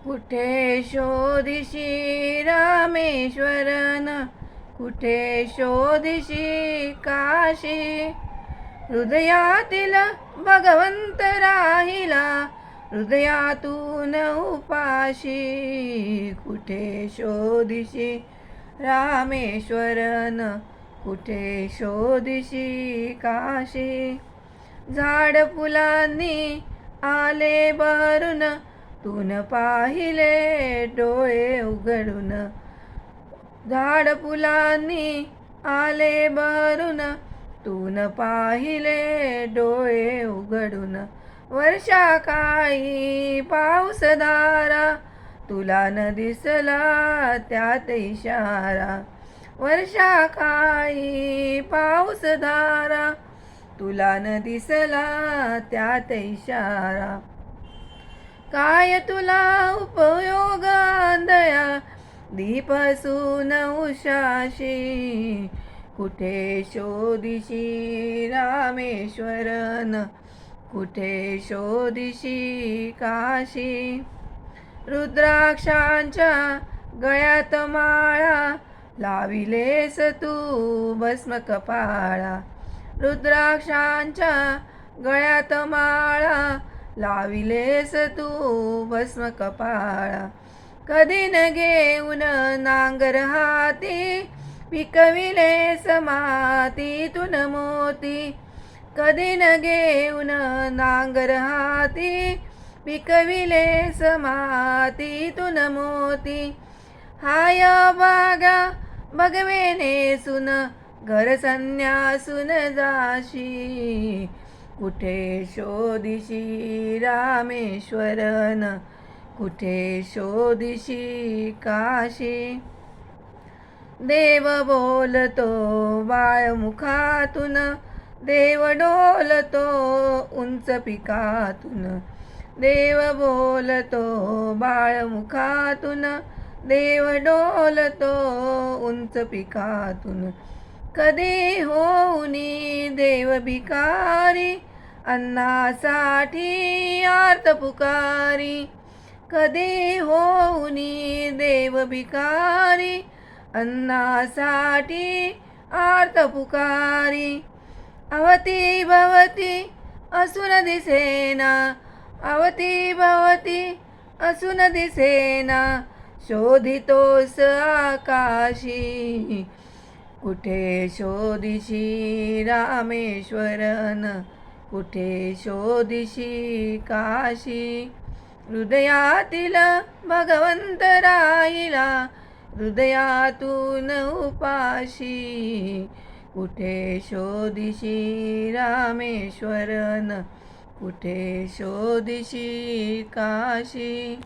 कुठे शोधिशी रामेश्वरन, कुठे शोधिशी काशी. हृदयातील भगवंत राहिला, हृदयातून उपाशी. कुठे शोधिशी रामेश्वरन, कुठे शोधिशी काशी. झाड फुलांनी आले बहरून, तून पाहिले डोळे उघडून. झाड फुलांनी आले बहरून, तून पाहिले डोळे उघडून. वर्षा काळी पाऊसधारा, तुला न दिसला त्यात इशारा. वर्षा काळी पाऊसधारा, तुला न दिसला त्यात इशारा. काय तुला उपयोग आंधळ्या, दीप असून उशाशी. कुठे शोधिशी रामेश्वरन, कुठे शोधिशी काशी. रुद्राक्षांच्या गळ्यात माळा, लाविलेस तू भस्म कपाळा. रुद्राक्षांच्या गळ्यात माळा, लाविलेस तू भस्म कपाळा. कधी न घेऊन नांगर हाती, पिकविलेस मातीतून मोती. कधी न घेऊन नांगर हाती, पिकविलेस मातीतून मोती. हाय बागा भगवे नेसून, घर संन्यासून जाशी. कुठे शोधिशी रामेश्वरन, कुठे शोधिशी काशी. देव बोलतो बाळमुखातून, देव डोलतो उंच पिकातून. देव बोलतो बाळमुखातून, देव डोलतो उंच पिकातून. कधी होऊनी देव भिकारी, अन्नासाठी आर्त पुकारी. कधी होऊनी देव भिकारी, अन्नासाठी आर्त पुकारी. अवती भवती असून दिसेना, अवती भवती असून दिसेना. शोधितोस आकाशी. कुठे शोधिशी रामेश्वरन, कुठे शोधिशी काशी. हृदयातील भगवंत राहिला, हृदयातून उपाशी. कुठे शोधिशी रामेश्वरन, कुठे शोधिशी काशी.